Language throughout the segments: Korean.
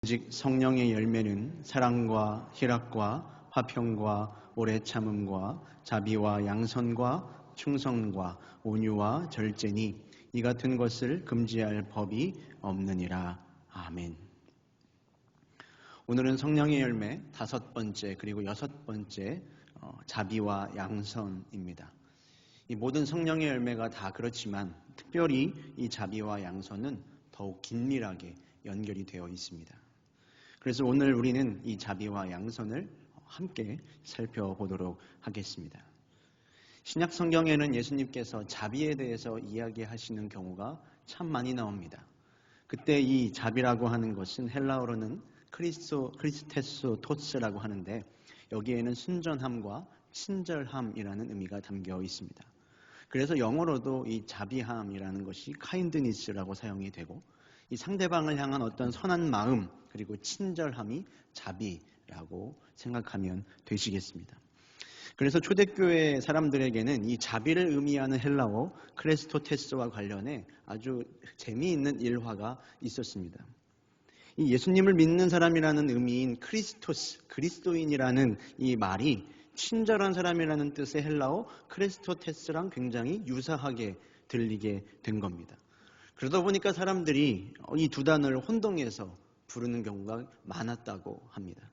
오직 성령의 열매는 사랑과 희락과 화평과 오래 참음과 자비와 양선과 충성과 온유와 절제니 이 같은 것을 금지할 법이 없느니라. 아멘. 오늘은 성령의 열매 5번째 그리고 6번째 자비와 양선입니다. 이 모든 성령의 열매가 다 그렇지만 특별히 이 자비와 양선은 더욱 긴밀하게 연결이 되어 있습니다. 그래서 오늘 우리는 이 자비와 양선을 함께 살펴보도록 하겠습니다. 신약 성경에는 예수님께서 자비에 대해서 이야기하시는 경우가 참 많이 나옵니다. 그때 이 자비라고 하는 것은 헬라어로는 크리스테스 토스라고 하는데 여기에는 순전함과 친절함이라는 의미가 담겨 있습니다. 그래서 영어로도 이 자비함이라는 것이 kindness라고 사용이 되고 이 상대방을 향한 어떤 선한 마음 그리고 친절함이 자비라고 생각하면 되시겠습니다. 그래서 초대교회 사람들에게는 이 자비를 의미하는 헬라어 크레스토테스와 관련해 아주 재미있는 일화가 있었습니다. 이 예수님을 믿는 사람이라는 의미인 크리스토스, 그리스도인이라는 이 말이 친절한 사람이라는 뜻의 헬라어 크레스토테스랑 굉장히 유사하게 들리게 된 겁니다. 그러다 보니까 사람들이 이 두 단어를 혼동해서 부르는 경우가 많았다고 합니다.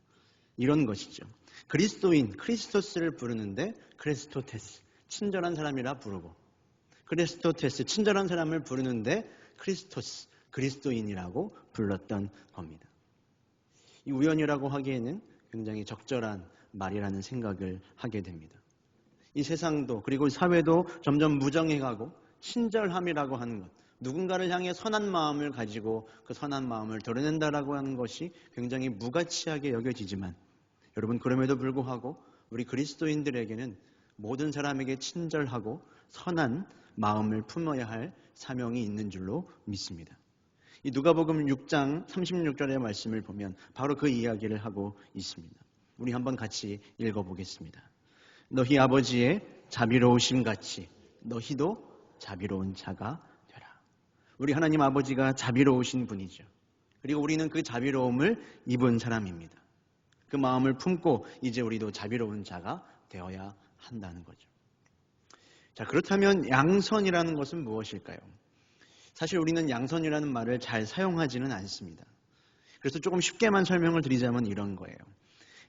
이런 것이죠. 그리스도인, 크리스토스를 부르는데 크레스토테스, 친절한 사람이라 부르고 크레스토테스, 친절한 사람을 부르는데 크리스토스, 그리스도인이라고 불렀던 겁니다. 이 우연이라고 하기에는 굉장히 적절한 말이라는 생각을 하게 됩니다. 이 세상도 그리고 사회도 점점 무정해가고 친절함이라고 하는 것, 누군가를 향해 선한 마음을 가지고 그 선한 마음을 드러낸다라고 하는 것이 굉장히 무가치하게 여겨지지만 여러분 그럼에도 불구하고 우리 그리스도인들에게는 모든 사람에게 친절하고 선한 마음을 품어야 할 사명이 있는 줄로 믿습니다. 이 누가복음 6장 36절의 말씀을 보면 바로 그 이야기를 하고 있습니다. 우리 한번 같이 읽어보겠습니다. 너희 아버지의 자비로우심 같이 너희도 자비로운 자가 되라. 우리 하나님 아버지가 자비로우신 분이죠. 그리고 우리는 그 자비로움을 입은 사람입니다. 그 마음을 품고 이제 우리도 자비로운 자가 되어야 한다는 거죠. 자, 그렇다면 양선이라는 것은 무엇일까요? 사실 우리는 양선이라는 말을 잘 사용하지는 않습니다. 그래서 조금 쉽게만 설명을 드리자면 이런 거예요.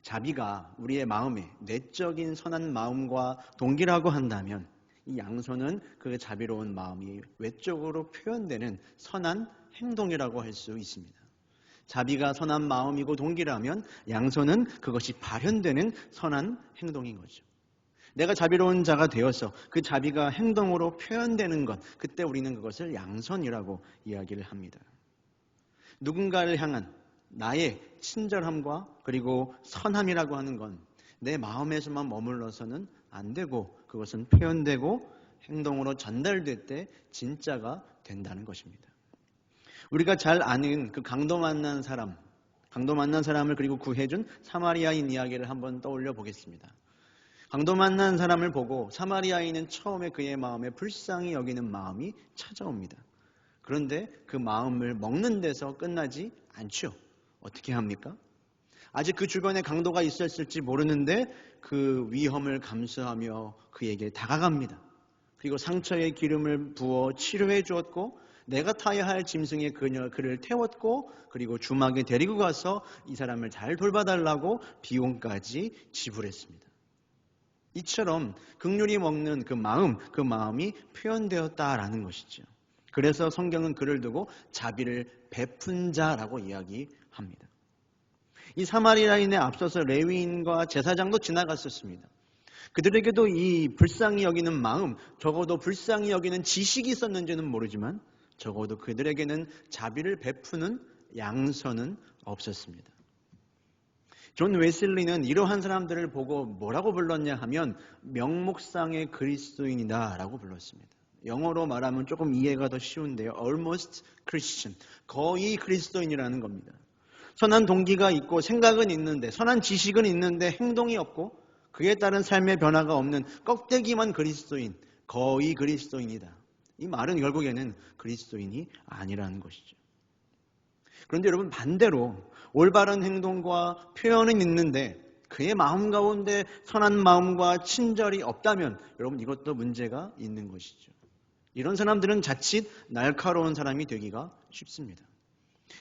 자비가 우리의 마음에 내적인 선한 마음과 동기라고 한다면 이 양선은 그 자비로운 마음이 외적으로 표현되는 선한 행동이라고 할 수 있습니다. 자비가 선한 마음이고 동기라면 양선은 그것이 발현되는 선한 행동인 거죠. 내가 자비로운 자가 되어서 그 자비가 행동으로 표현되는 것, 그때 우리는 그것을 양선이라고 이야기를 합니다. 누군가를 향한 나의 친절함과 그리고 선함이라고 하는 건 내 마음에서만 머물러서는 안 되고 그것은 표현되고 행동으로 전달될 때 진짜가 된다는 것입니다. 우리가 잘 아는 그 강도 만난 사람을 그리고 구해준 사마리아인 이야기를 한번 떠올려 보겠습니다. 강도 만난 사람을 보고 사마리아인은 처음에 그의 마음에 불쌍히 여기는 마음이 찾아옵니다. 그런데 그 마음을 먹는 데서 끝나지 않죠. 어떻게 합니까? 아직 그 주변에 강도가 있었을지 모르는데 그 위험을 감수하며 그에게 다가갑니다. 그리고 상처에 기름을 부어 치료해 주었고 내가 타야 할 짐승에 그를 태웠고 그리고 주막에 데리고 가서 이 사람을 잘 돌봐달라고 비용까지 지불했습니다. 이처럼 긍휼히 먹는 그 마음이 표현되었다라는 것이죠. 그래서 성경은 그를 두고 자비를 베푼 자라고 이야기합니다. 이 사마리아인에 앞서서 레위인과 제사장도 지나갔었습니다. 그들에게도 이 불쌍히 여기는 마음, 적어도 불쌍히 여기는 지식이 있었는지는 모르지만 적어도 그들에게는 자비를 베푸는 양선은 없었습니다. 존 웨슬리는 이러한 사람들을 보고 뭐라고 불렀냐 하면 명목상의 그리스도인이다 라고 불렀습니다. 영어로 말하면 조금 이해가 더 쉬운데요. Almost Christian, 거의 그리스도인이라는 겁니다. 선한 동기가 있고 생각은 있는데 선한 지식은 있는데 행동이 없고 그에 따른 삶의 변화가 없는 껍데기만 그리스도인, 거의 그리스도인이다. 이 말은 결국에는 그리스도인이 아니라는 것이죠. 그런데 여러분 반대로 올바른 행동과 표현은 있는데 그의 마음 가운데 선한 마음과 친절이 없다면 여러분 이것도 문제가 있는 것이죠. 이런 사람들은 자칫 날카로운 사람이 되기가 쉽습니다.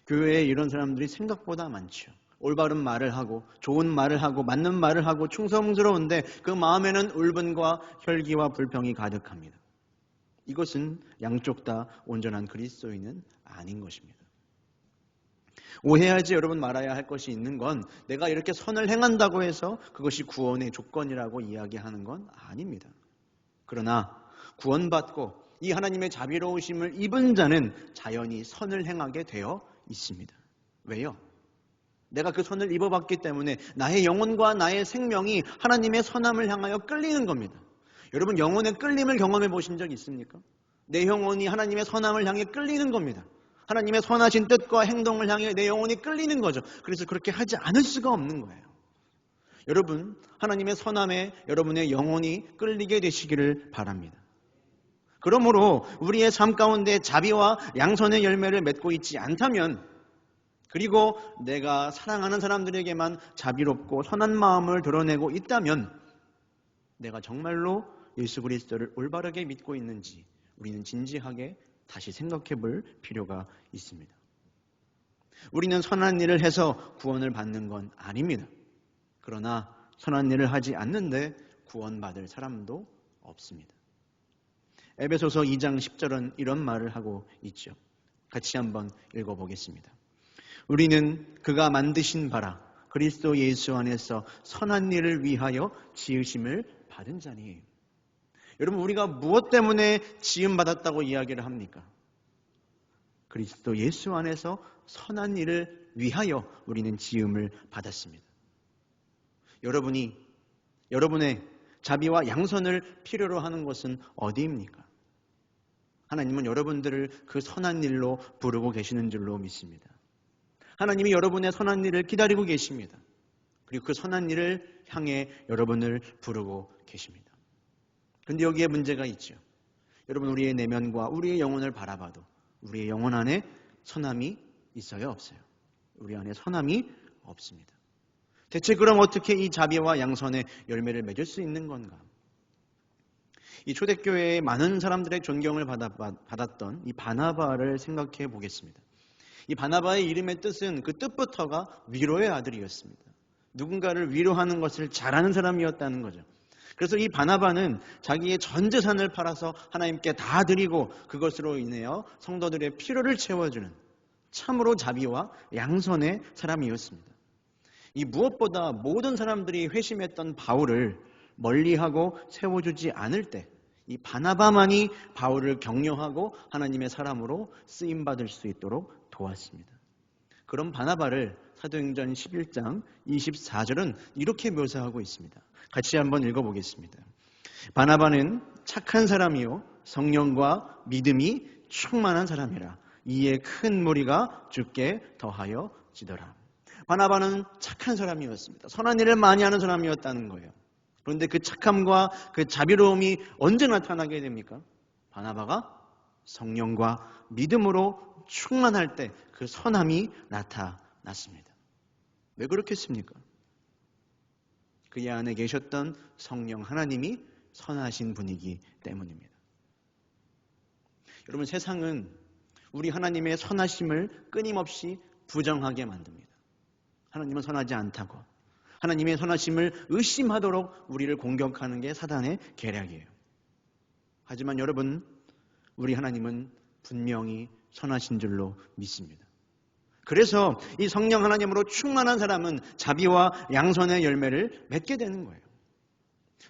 교회에 이런 사람들이 생각보다 많죠. 올바른 말을 하고 좋은 말을 하고 맞는 말을 하고 충성스러운데 그 마음에는 울분과 혈기와 불평이 가득합니다. 이것은 양쪽 다 온전한 그리스도인은 아닌 것입니다. 오해하지 여러분 말아야 할 것이 있는 건 내가 이렇게 선을 행한다고 해서 그것이 구원의 조건이라고 이야기하는 건 아닙니다. 그러나 구원받고 이 하나님의 자비로우심을 입은 자는 자연히 선을 행하게 되어 있습니다. 왜요? 내가 그 선을 입어봤기 때문에 나의 영혼과 나의 생명이 하나님의 선함을 향하여 끌리는 겁니다. 여러분 영혼의 끌림을 경험해 보신 적 있습니까? 내 영혼이 하나님의 선함을 향해 끌리는 겁니다. 하나님의 선하신 뜻과 행동을 향해 내 영혼이 끌리는 거죠. 그래서 그렇게 하지 않을 수가 없는 거예요. 여러분 하나님의 선함에 여러분의 영혼이 끌리게 되시기를 바랍니다. 그러므로 우리의 삶 가운데 자비와 양선의 열매를 맺고 있지 않다면 그리고 내가 사랑하는 사람들에게만 자비롭고 선한 마음을 드러내고 있다면 내가 정말로 예수 그리스도를 올바르게 믿고 있는지 우리는 진지하게 다시 생각해 볼 필요가 있습니다. 우리는 선한 일을 해서 구원을 받는 건 아닙니다. 그러나 선한 일을 하지 않는데 구원받을 사람도 없습니다. 에베소서 2장 10절은 이런 말을 하고 있죠. 같이 한번 읽어보겠습니다. 우리는 그가 만드신 바라 그리스도 예수 안에서 선한 일을 위하여 지으심을 받은 자니. 여러분 우리가 무엇 때문에 지음받았다고 이야기를 합니까? 그리스도 예수 안에서 선한 일을 위하여 우리는 지음을 받았습니다. 여러분의 자비와 양선을 필요로 하는 것은 어디입니까? 하나님은 여러분들을 그 선한 일로 부르고 계시는 줄로 믿습니다. 하나님이 여러분의 선한 일을 기다리고 계십니다. 그리고 그 선한 일을 향해 여러분을 부르고 계십니다. 그런데 여기에 문제가 있죠. 여러분 우리의 내면과 우리의 영혼을 바라봐도 우리의 영혼 안에 선함이 있어요? 없어요? 우리 안에 선함이 없습니다. 대체 그럼 어떻게 이 자비와 양선의 열매를 맺을 수 있는 건가? 이 초대교회의 많은 사람들의 존경을 받았던 이 바나바를 생각해 보겠습니다. 이 바나바의 이름의 뜻은 그 뜻부터가 위로의 아들이었습니다. 누군가를 위로하는 것을 잘하는 사람이었다는 거죠. 그래서 이 바나바는 자기의 전 재산을 팔아서 하나님께 다 드리고 그것으로 인하여 성도들의 필요를 채워주는 참으로 자비와 양선의 사람이었습니다. 이 무엇보다 모든 사람들이 회심했던 바울을 멀리하고 세워주지 않을 때 이 바나바만이 바울을 격려하고 하나님의 사람으로 쓰임받을 수 있도록 도왔습니다. 그런 바나바를 사도행전 11장 24절은 이렇게 묘사하고 있습니다. 같이 한번 읽어보겠습니다. 바나바는 착한 사람이요 성령과 믿음이 충만한 사람이라 이에 큰 무리가 주께 더하여 지더라. 바나바는 착한 사람이었습니다. 선한 일을 많이 하는 사람이었다는 거예요. 그런데 그 착함과 그 자비로움이 언제 나타나게 됩니까? 바나바가 성령과 믿음으로 충만할 때 그 선함이 나타났습니다. 왜 그렇겠습니까? 그의 안에 계셨던 성령 하나님이 선하신 분이기 때문입니다. 여러분 세상은 우리 하나님의 선하심을 끊임없이 부정하게 만듭니다. 하나님은 선하지 않다고 하나님의 선하심을 의심하도록 우리를 공격하는 게 사단의 계략이에요. 하지만 여러분 우리 하나님은 분명히 선하신 줄로 믿습니다. 그래서 이 성령 하나님으로 충만한 사람은 자비와 양선의 열매를 맺게 되는 거예요.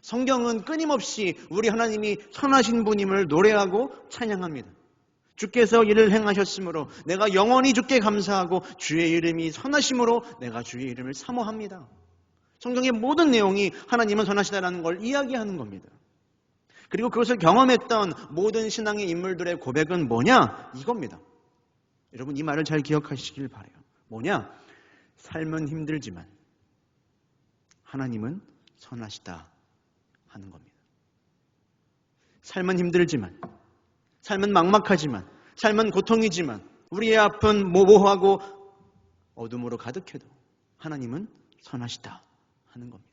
성경은 끊임없이 우리 하나님이 선하신 분임을 노래하고 찬양합니다. 주께서 이를 행하셨으므로 내가 영원히 주께 감사하고 주의 이름이 선하심으로 내가 주의 이름을 사모합니다. 성경의 모든 내용이 하나님은 선하시다라는 걸 이야기하는 겁니다. 그리고 그것을 경험했던 모든 신앙의 인물들의 고백은 뭐냐? 이겁니다. 여러분 이 말을 잘 기억하시길 바라요. 뭐냐? 삶은 힘들지만 하나님은 선하시다 하는 겁니다. 삶은 힘들지만 삶은 막막하지만 삶은 고통이지만 우리의 앞은 모호하고 어둠으로 가득해도 하나님은 선하시다 하는 겁니다.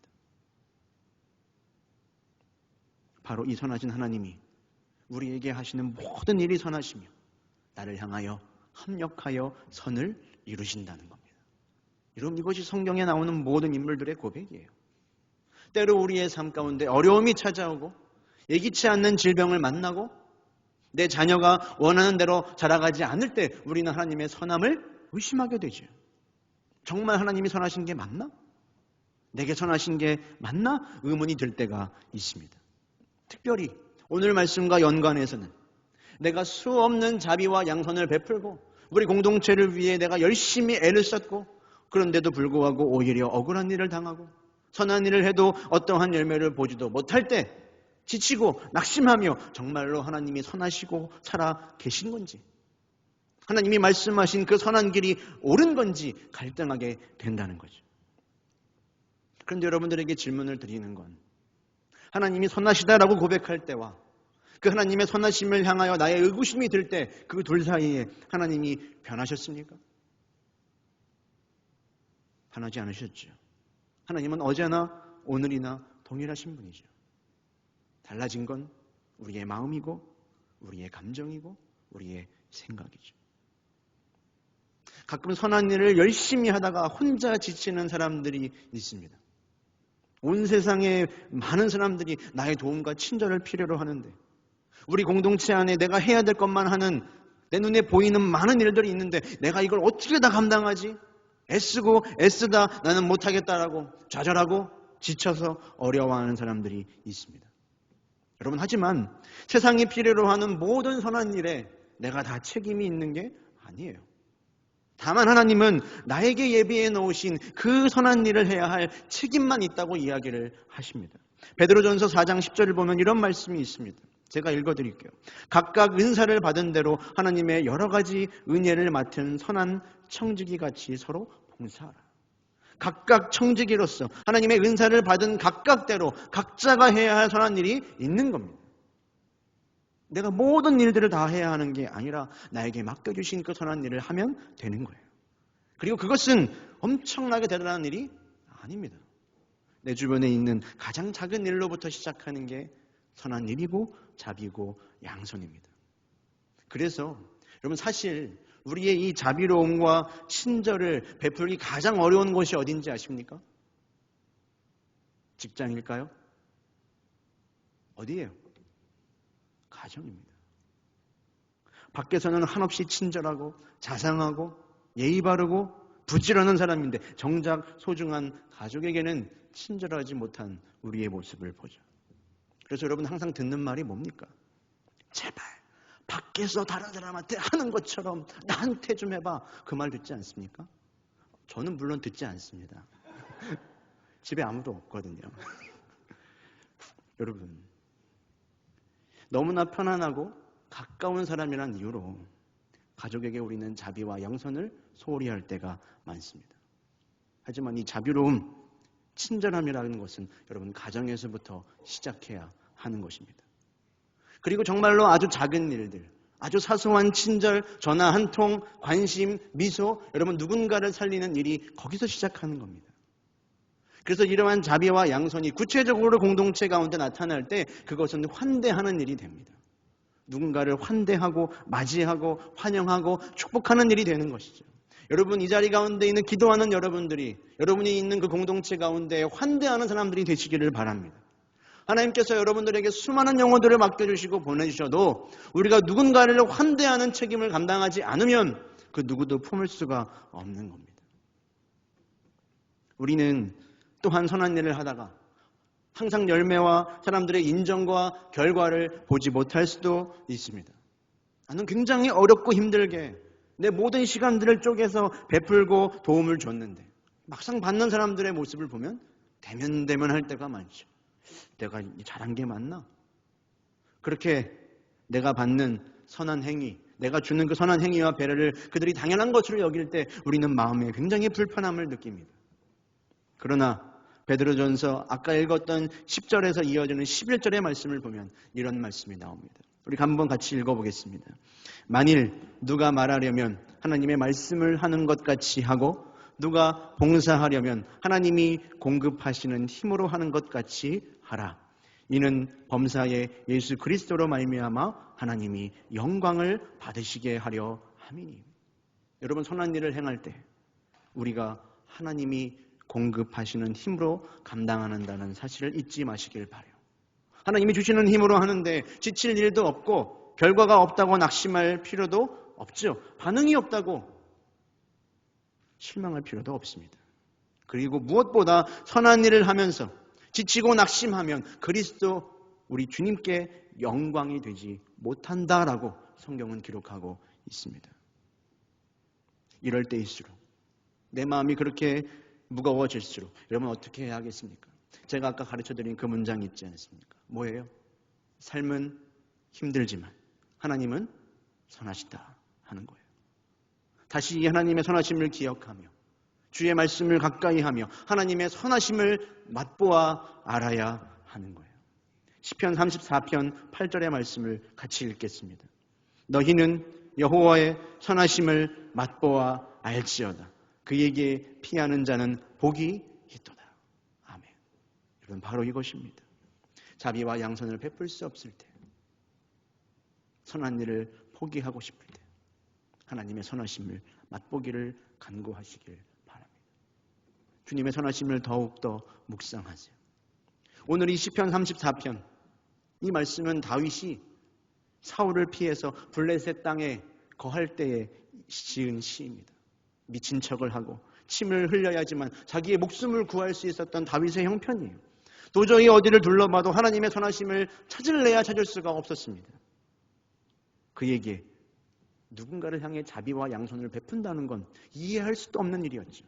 바로 이 선하신 하나님이 우리에게 하시는 모든 일이 선하시며 나를 향하여 합력하여 선을 이루신다는 겁니다. 여러분, 이것이 성경에 나오는 모든 인물들의 고백이에요. 때로 우리의 삶 가운데 어려움이 찾아오고 예기치 않는 질병을 만나고 내 자녀가 원하는 대로 자라가지 않을 때 우리는 하나님의 선함을 의심하게 되죠. 정말 하나님이 선하신 게 맞나? 내게 선하신 게 맞나? 의문이 들 때가 있습니다. 특별히 오늘 말씀과 연관해서는 내가 수없는 자비와 양선을 베풀고 우리 공동체를 위해 내가 열심히 애를 썼고 그런데도 불구하고 오히려 억울한 일을 당하고 선한 일을 해도 어떠한 열매를 보지도 못할 때 지치고 낙심하며 정말로 하나님이 선하시고 살아 계신 건지 하나님이 말씀하신 그 선한 길이 옳은 건지 갈등하게 된다는 거죠. 그런데 여러분들에게 질문을 드리는 건 하나님이 선하시다라고 고백할 때와 그 하나님의 선하심을 향하여 나의 의구심이 들 때 그 둘 사이에 하나님이 변하셨습니까? 변하지 않으셨죠. 하나님은 어제나 오늘이나 동일하신 분이죠. 달라진 건 우리의 마음이고 우리의 감정이고 우리의 생각이죠. 가끔 선한 일을 열심히 하다가 혼자 지치는 사람들이 있습니다. 온 세상에 많은 사람들이 나의 도움과 친절을 필요로 하는데 우리 공동체 안에 내가 해야 될 것만 하는 내 눈에 보이는 많은 일들이 있는데 내가 이걸 어떻게 다 감당하지? 애쓰고 애쓰다 나는 못하겠다라고 좌절하고 지쳐서 어려워하는 사람들이 있습니다. 여러분, 하지만 세상이 필요로 하는 모든 선한 일에 내가 다 책임이 있는 게 아니에요. 다만 하나님은 나에게 예비해 놓으신 그 선한 일을 해야 할 책임만 있다고 이야기를 하십니다. 베드로전서 4장 10절을 보면 이런 말씀이 있습니다. 제가 읽어드릴게요. 각각 은사를 받은 대로 하나님의 여러 가지 은혜를 맡은 선한 청지기 같이 서로 봉사하라. 각각 청지기로서 하나님의 은사를 받은 각각대로 각자가 해야 할 선한 일이 있는 겁니다. 내가 모든 일들을 다 해야 하는 게 아니라 나에게 맡겨주신 그 선한 일을 하면 되는 거예요. 그리고 그것은 엄청나게 대단한 일이 아닙니다. 내 주변에 있는 가장 작은 일로부터 시작하는 게 선한 일이고 자비고 양선입니다. 그래서 여러분, 사실 우리의 이 자비로움과 친절을 베풀기 가장 어려운 곳이 어딘지 아십니까? 직장일까요? 어디예요? 가정입니다. 밖에서는 한없이 친절하고 자상하고 예의 바르고 부지런한 사람인데 정작 소중한 가족에게는 친절하지 못한 우리의 모습을 보죠. 그래서 여러분 항상 듣는 말이 뭡니까? 제발 밖에서 다른 사람한테 하는 것처럼 나한테 좀 해봐. 그 말 듣지 않습니까? 저는 물론 듣지 않습니다. 집에 아무도 없거든요. 여러분, 너무나 편안하고 가까운 사람이란 이유로 가족에게 우리는 자비와 양선을 소홀히 할 때가 많습니다. 하지만 이 자비로움, 친절함이라는 것은 여러분 가정에서부터 시작해야 하는 것입니다. 그리고 정말로 아주 작은 일들, 아주 사소한 친절, 전화 한 통, 관심, 미소, 여러분 누군가를 살리는 일이 거기서 시작하는 겁니다. 그래서 이러한 자비와 양선이 구체적으로 공동체 가운데 나타날 때 그것은 환대하는 일이 됩니다. 누군가를 환대하고 맞이하고 환영하고 축복하는 일이 되는 것이죠. 여러분, 이 자리 가운데 있는 기도하는 여러분들이 여러분이 있는 그 공동체 가운데 환대하는 사람들이 되시기를 바랍니다. 하나님께서 여러분들에게 수많은 영혼들을 맡겨주시고 보내주셔도 우리가 누군가를 환대하는 책임을 감당하지 않으면 그 누구도 품을 수가 없는 겁니다. 우리는 또한 선한 일을 하다가 항상 열매와 사람들의 인정과 결과를 보지 못할 수도 있습니다. 나는 굉장히 어렵고 힘들게 내 모든 시간들을 쪼개서 베풀고 도움을 줬는데 막상 받는 사람들의 모습을 보면 대면할 때가 많죠. 내가 잘한 게 맞나? 그렇게 내가 받는 선한 행위, 내가 주는 그 선한 행위와 배려를 그들이 당연한 것으로 여길 때 우리는 마음에 굉장히 불편함을 느낍니다. 그러나 베드로전서 아까 읽었던 10절에서 이어지는 11절의 말씀을 보면 이런 말씀이 나옵니다. 우리 한번 같이 읽어보겠습니다. 만일 누가 말하려면 하나님의 말씀을 하는 것 같이 하고 누가 봉사하려면 하나님이 공급하시는 힘으로 하는 것 같이 하라. 이는 범사에 예수 그리스도로 말미암아 하나님이 영광을 받으시게 하려 함이니. 여러분, 선한 일을 행할 때 우리가 하나님이 공급하시는 힘으로 감당한다는 사실을 잊지 마시길 바라요. 하나님이 주시는 힘으로 하는데 지칠 일도 없고 결과가 없다고 낙심할 필요도 없죠. 반응이 없다고 실망할 필요도 없습니다. 그리고 무엇보다 선한 일을 하면서 지치고 낙심하면 그리스도 우리 주님께 영광이 되지 못한다라고 성경은 기록하고 있습니다. 이럴 때일수록 내 마음이 그렇게 무거워질수록 여러분 어떻게 해야 하겠습니까? 제가 아까 가르쳐드린 그 문장 있지 않습니까? 뭐예요? 삶은 힘들지만 하나님은 선하시다 하는 거예요. 다시 이 하나님의 선하심을 기억하며 주의 말씀을 가까이 하며 하나님의 선하심을 맛보아 알아야 하는 거예요. 시편 34편 8절의 말씀을 같이 읽겠습니다. 너희는 여호와의 선하심을 맛보아 알지어다. 그에게 피하는 자는 복이 있도다. 아멘. 여러분, 바로 이것입니다. 자비와 양선을 베풀 수 없을 때, 선한 일을 포기하고 싶을 때 하나님의 선하심을 맛보기를 간구하시길 바랍니다. 주님의 선하심을 더욱더 묵상하세요. 오늘 이 시편 34편, 이 말씀은 다윗이 사울을 피해서 블레셋 땅에 거할 때에 지은 시입니다. 미친 척을 하고 침을 흘려야 하지만 자기의 목숨을 구할 수 있었던 다윗의 형편이에요. 도저히 어디를 둘러봐도 하나님의 선하심을 찾을래야 찾을 수가 없었습니다. 그에게 누군가를 향해 자비와 양손을 베푼다는 건 이해할 수도 없는 일이었죠.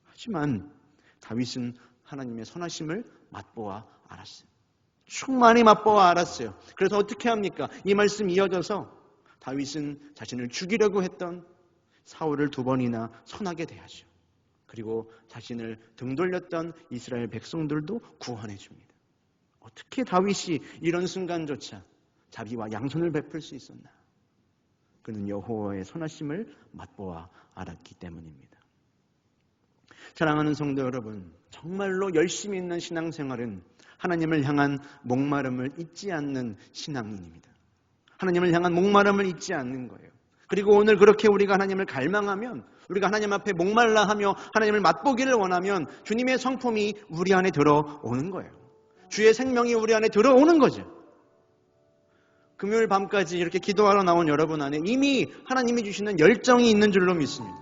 하지만 다윗은 하나님의 선하심을 맛보아 알았어요. 충만히 맛보아 알았어요. 그래서 어떻게 합니까? 이 말씀 이어져서 다윗은 자신을 죽이려고 했던 사울을 2번이나 선하게 대하죠. 그리고 자신을 등 돌렸던 이스라엘 백성들도 구원해 줍니다. 어떻게 다윗이 이런 순간조차 자비와 양손을 베풀 수 있었나? 그는 여호와의 선하심을 맛보아 알았기 때문입니다. 사랑하는 성도 여러분, 정말로 열심히 있는 신앙생활은 하나님을 향한 목마름을 잊지 않는 신앙인입니다. 하나님을 향한 목마름을 잊지 않는 거예요. 그리고 오늘 그렇게 우리가 하나님을 갈망하면, 우리가 하나님 앞에 목말라 하며 하나님을 맛보기를 원하면 주님의 성품이 우리 안에 들어오는 거예요. 주의 생명이 우리 안에 들어오는 거죠. 금요일 밤까지 이렇게 기도하러 나온 여러분 안에 이미 하나님이 주시는 열정이 있는 줄로 믿습니다.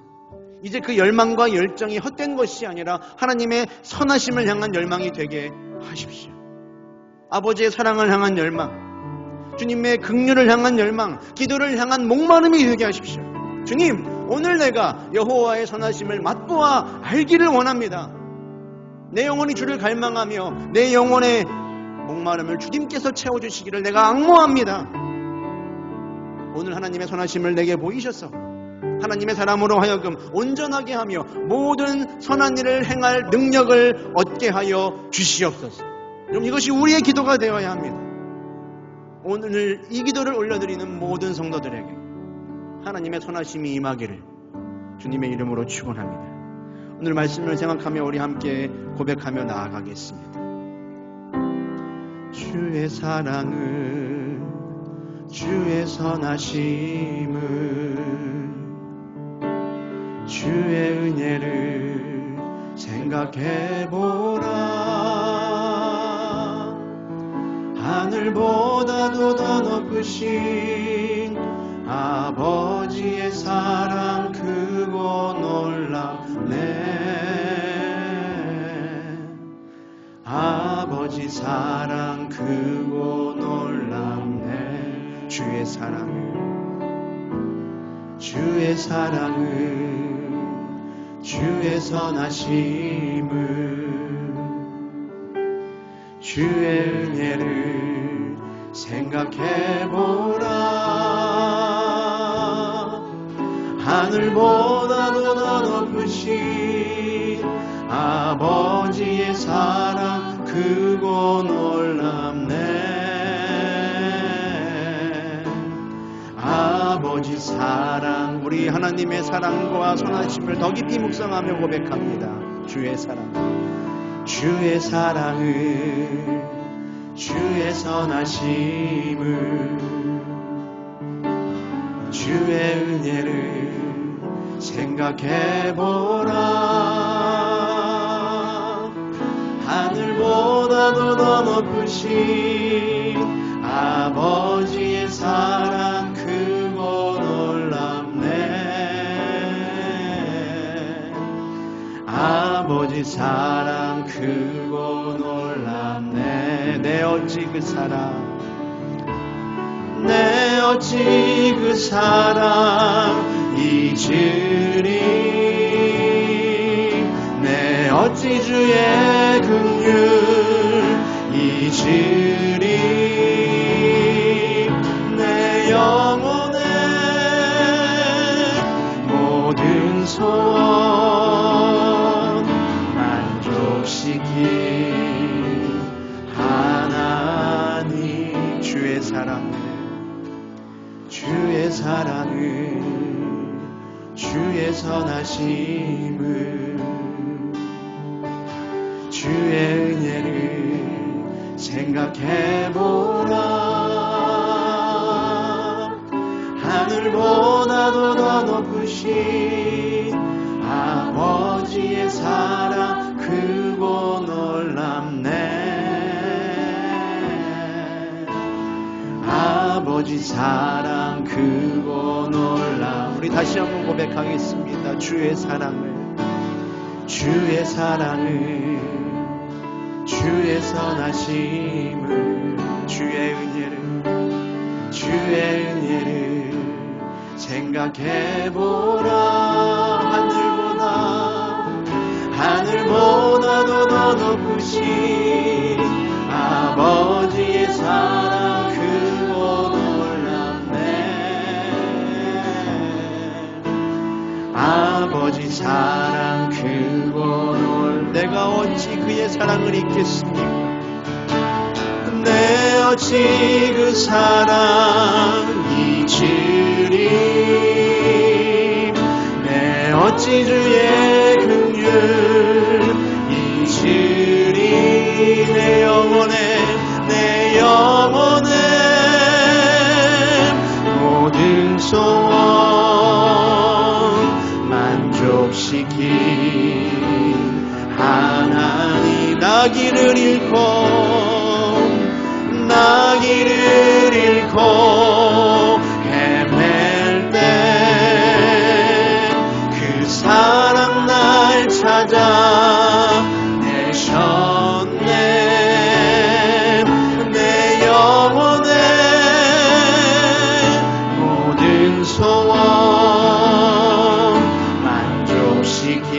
이제 그 열망과 열정이 헛된 것이 아니라 하나님의 선하심을 향한 열망이 되게 하십시오. 아버지의 사랑을 향한 열망, 주님의 긍휼을 향한 열망, 기도를 향한 목마름이 되게 하십시오. 주님, 오늘 내가 여호와의 선하심을 맛보아 알기를 원합니다. 내 영혼이 주를 갈망하며 내 영혼의 목마름을 주님께서 채워주시기를 내가 앙모합니다. 오늘 하나님의 선하심을 내게 보이셔서 하나님의 사람으로 하여금 온전하게 하며 모든 선한 일을 행할 능력을 얻게 하여 주시옵소서. 그럼 이것이 우리의 기도가 되어야 합니다. 오늘 이 기도를 올려드리는 모든 성도들에게 하나님의 선하심이 임하기를 주님의 이름으로 축원합니다. 오늘 말씀을 생각하며 우리 함께 고백하며 나아가겠습니다. 주의 사랑을, 주의 선하심을, 주의 은혜를 생각해보라. 하늘보다도 더 높으신 아버지의 사랑 크고 놀랍네. 아버지 사랑 크고 놀랍네. 주의 사랑을, 주의 사랑을, 주의 선하심을, 주의 은혜를 생각해보라. 하늘보다도 더 높으신 아버지의 사랑 크고 놀랍네. 아버지 아버지 사랑, 우리 하나님의 사랑과 선하심을 더 깊이 묵상하며 고백합니다. 주의 사랑, 주의 사랑을, 주의 선하심을, 주의 은혜를 생각해보라. 하늘보다도 더 높으신 아버지의 사랑 크고 놀랍네. 아버지 사랑 크고 놀랍네. 내 어찌 그 사랑, 내 어찌 그 사랑 잊으리. 내 어찌 주의 긍휼 잊으리. 내 영혼의 모든 소원 만족시킨 하나님. 주의 사랑을, 주의 사랑을, 주의 선하심을, 주의 은혜를 생각해보라. 하늘보다도 더 높으신 아버지의 사랑 크고 놀랍네. 아버지 사랑 크고 놀랍. 우리 다시 한번 고백하겠습니다. 주의 사랑을, 주의 사랑을, 주의 선하심을, 주의 은혜를, 주의 은혜를 생각해보라. 하늘보다도 더 높으신 아버지의 사랑 크고 놀랍네. 아버지 사랑 크고 내가 어찌 그의 사랑을 잊겠습니까? 내 어찌 그 사랑 잊으리. 내 어찌 주의 긍휼 잊으리. 내 영혼의 모든 소원 만족시킨 하나님. 나 길을 잃고 헤맬 때 그 사랑 날 찾아 내셨네. 내 영혼의 모든 소원 만족시킨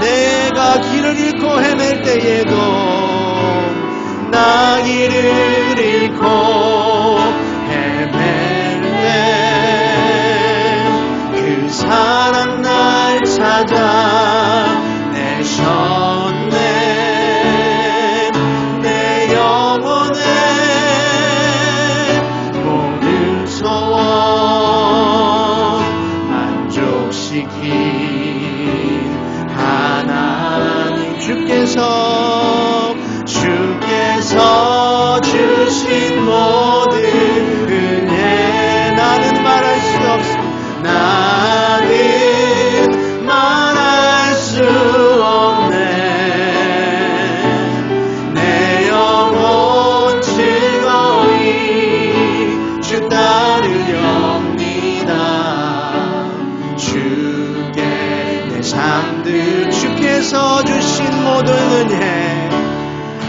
내가 길을 잃고 헤맬 때에도, 나 길을 잃고 헤맬 때 그 사랑 날 찾아 내셨네. 내 영혼의 모든 소원 만족시킨 하나님. 주께서 주신 모든 은혜 나는 말할 수 없습니다. 나는 말할 수 없네. 내 영혼 즐거이 주 따르렵니다. 주께 내 삶들, 주께서 주신 모든 은혜,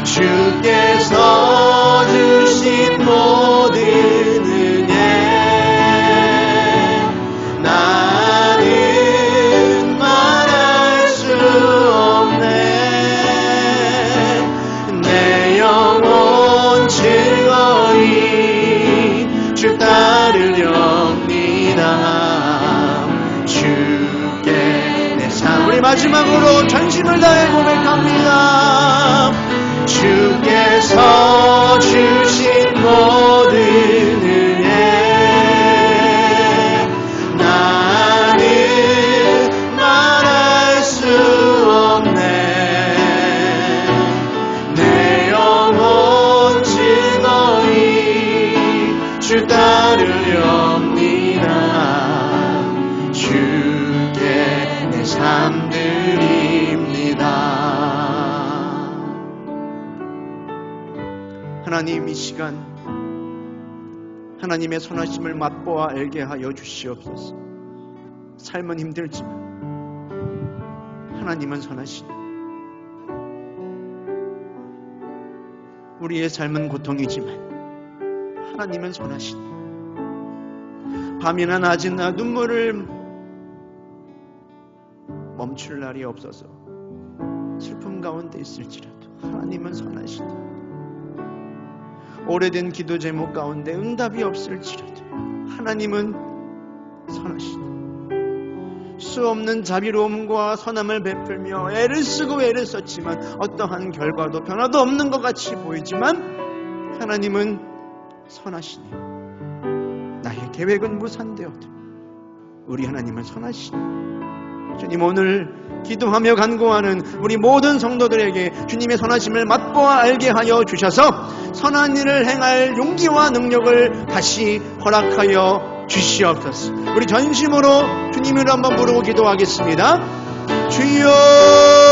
주께서 주신 모든 은혜 나는 말할 수 없네. 내 영혼 즐거이 주 따르렵니다. 주께 내 삶. 우리 마지막으로 전심을 다해 고백합니다. 주께서 주신 모든 은혜 사람들입니다. 하나님, 이 시간 하나님의 선하심을 맛보아 알게 하여 주시옵소서. 삶은 힘들지만 하나님은 선하시니, 우리의 삶은 고통이지만 하나님은 선하시니, 밤이나 낮이나 눈물을 멈출 날이 없어서 슬픔 가운데 있을지라도 하나님은 선하시니, 오래된 기도 제목 가운데 응답이 없을지라도 하나님은 선하시니, 수 없는 자비로움과 선함을 베풀며 애를 쓰고 애를 썼지만 어떠한 결과도 변화도 없는 것 같이 보이지만 하나님은 선하시니, 나의 계획은 무산되어도 우리 하나님은 선하시니, 주님, 오늘 기도하며 간구하는 우리 모든 성도들에게 주님의 선하심을 맛보아 알게 하여 주셔서 선한 일을 행할 용기와 능력을 다시 허락하여 주시옵소서. 우리 전심으로 주님을 한번 부르고 기도하겠습니다. 주여